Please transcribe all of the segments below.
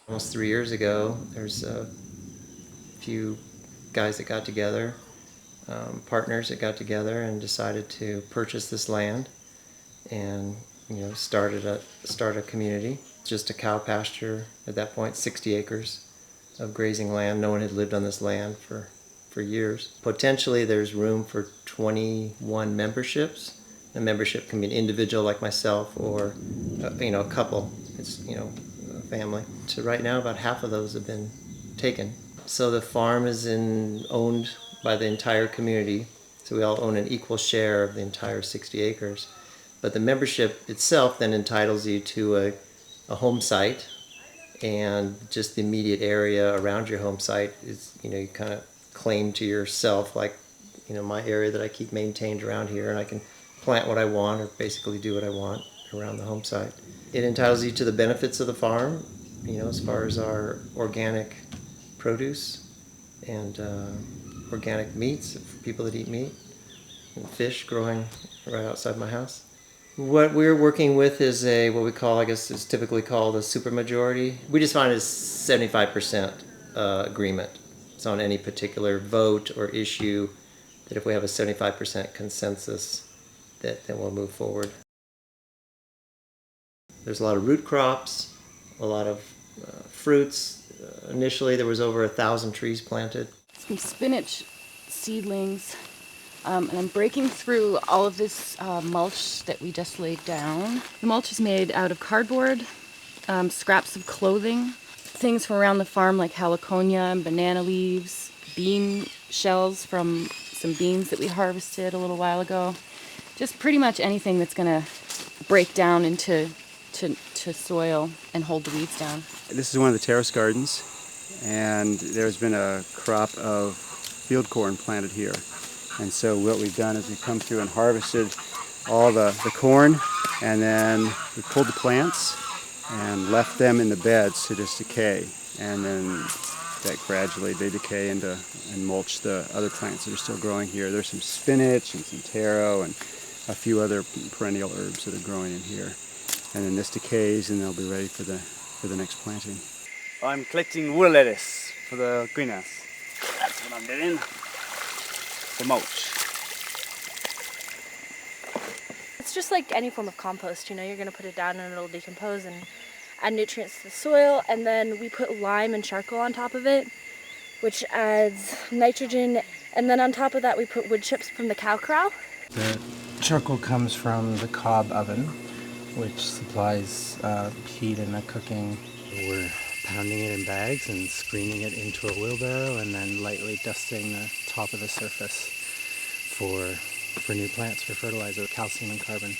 Almost 3 years ago, there's a few guys that got together, partners that got together and decided to purchase this land and start a community. Just a cow pasture at that point, 60 acres of grazing land. No one had lived on this land for years. Potentially there's room for 21 memberships. A membership can be an individual like myself or a couple. It's a family. So right now about half of those have been taken. So the farm is owned by the entire community. So we all own an equal share of the entire 60 acres. But the membership itself then entitles you to a home site, and just the immediate area around your home site is, you kind of claim to yourself, like, my area that I keep maintained around here, and I can plant what I want or basically do what I want around the home site. It entitles you to the benefits of the farm, as far as our organic produce and organic meats for people that eat meat, and fish growing right outside my house. What we're working with is what we call, I guess is typically called a supermajority. We just find it as 75% agreement. So on any particular vote or issue, that if we have a 75% consensus, then we'll move forward. There's a lot of root crops, a lot of fruits. Initially there was over 1,000 trees planted. Some spinach seedlings. And I'm breaking through all of this mulch that we just laid down. The mulch is made out of cardboard, scraps of clothing, things from around the farm like heliconia and banana leaves, bean shells from some beans that we harvested a little while ago. Just pretty much anything that's going to break down into soil and hold the weeds down. This is one of the terrace gardens, and there's been a crop of field corn planted here. And so what we've done is we've come through and harvested all the corn, and then we pulled the plants and left them in the beds to just decay. And then that gradually they decay and mulch the other plants that are still growing here. There's some spinach and some taro and a few other perennial herbs that are growing in here. And then this decays and they'll be ready for the next planting. I'm collecting wood lettuce for the greenhouse. That's what I'm doing. The mulch. It's just like any form of compost, you're going to put it down and it'll decompose and add nutrients to the soil, and then we put lime and charcoal on top of it, which adds nitrogen, and then on top of that we put wood chips from the cow corral. The charcoal comes from the cob oven, which supplies heat in the cooking. We're pounding it in bags and screening it into a wheelbarrow and then lightly dusting the top of the surface for new plants, for fertilizer, calcium and carbon.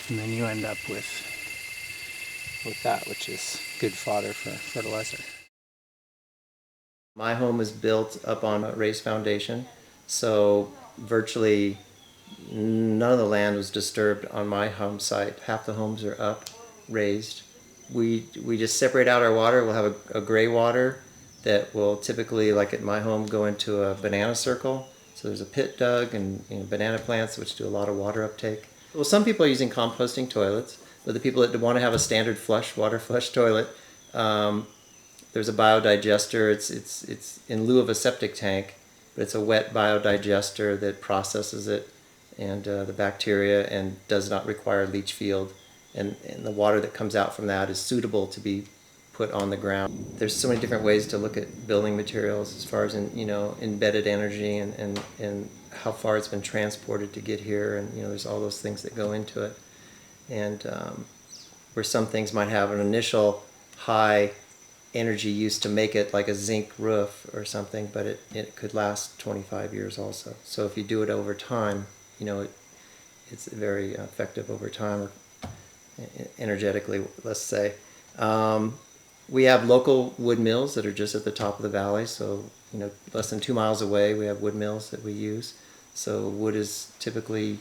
And then you end up with that, which is good fodder for fertilizer. My home is built up on a raised foundation, so virtually none of the land was disturbed on my home site. Half the homes are up, raised. We just separate out our water. We'll have a gray water that will typically, like at my home, go into a banana circle. So there's a pit dug and banana plants, which do a lot of water uptake. Well, some people are using composting toilets, but the people that want to have a standard water flush toilet, there's a biodigester. It's in lieu of a septic tank, but it's a wet biodigester that processes it and the bacteria and does not require leach field. And the water that comes out from that is suitable to be put on the ground. There's so many different ways to look at building materials as far as embedded energy and how far it's been transported to get here, and there's all those things that go into it. And where some things might have an initial high energy use to make it, like a zinc roof or something, but it could last 25 years also. So if you do it over time, it's very effective over time, or energetically, let's say. We have local wood mills that are just at the top of the valley, so less than 2 miles away we have wood mills that we use. So wood is typically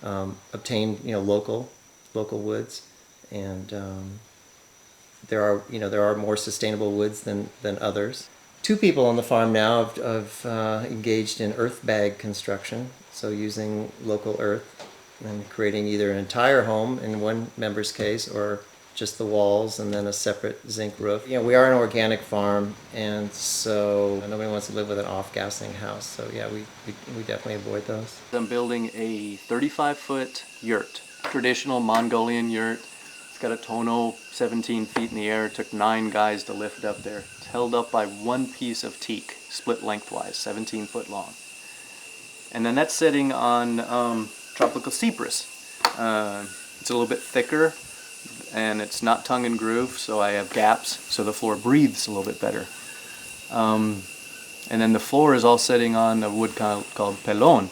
obtained, local woods, and there are more sustainable woods than others. 2 people on the farm now have engaged in Earthbag Construction, so using local earth and creating either an entire home in one member's case, or just the walls and then a separate zinc roof. You know, we are an organic farm, and so nobody wants to live with an off-gassing house. So yeah, we definitely avoid those. I'm building a 35-foot yurt, traditional Mongolian yurt. It's got a tonneau 17 feet in the air. It took 9 guys to lift it up there. It's held up by one piece of teak, split lengthwise, 17 foot long. And then that's sitting on tropical cypress. It's a little bit thicker, and it's not tongue and groove, so I have gaps, so the floor breathes a little bit better. And then the floor is all sitting on a wood called pelon,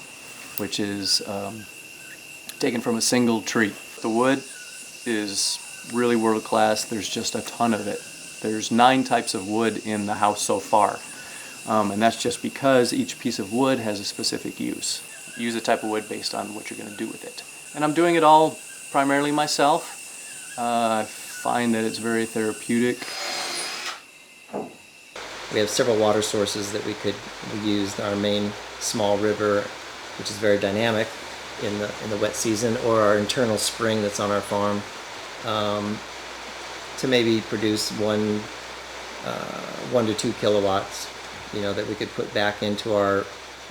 which is taken from a single tree. The wood is really world class. There's just a ton of it. There's 9 types of wood in the house so far, and that's just because each piece of wood has a specific use. Use a type of wood based on what you're going to do with it. And I'm doing it all primarily myself. I find that it's very therapeutic. We have several water sources that we could use. Our main small river, which is very dynamic in the wet season, or our internal spring that's on our farm, to maybe produce 1 to 2 kilowatts, you know, that we could put back into our.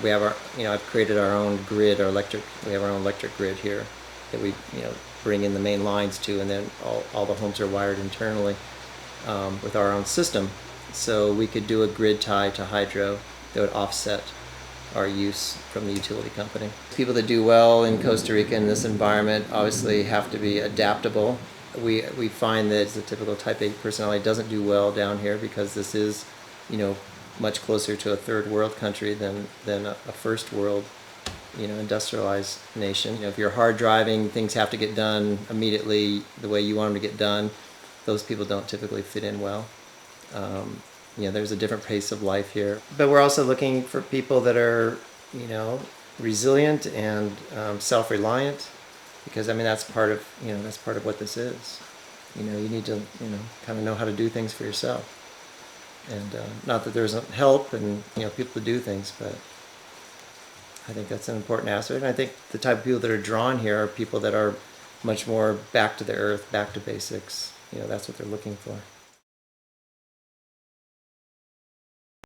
We have our, you know, I've created our own grid, our electric. We have our own electric grid here that we, you know, bring in the main lines to, and then all the homes are wired internally with our own system. So we could do a grid tie to hydro that would offset our use from the utility company. People that do well in Costa Rica in this environment obviously have to be adaptable. We find that the typical type A personality doesn't do well down here because this is, you know, much closer to a third world country than a first world, you know, industrialized nation. You know, if you're hard driving, things have to get done immediately the way you want them to get done. Those people don't typically fit in well. You know, there's a different pace of life here. But we're also looking for people that are, you know, resilient and self-reliant, because I mean that's part of, you know, that's part of what this is. You know, you need to, you know, kind of know how to do things for yourself. And not that there's help and, you know, people to do things, but I think that's an important aspect. And I think the type of people that are drawn here are people that are much more back to the earth, back to basics. You know, that's what they're looking for.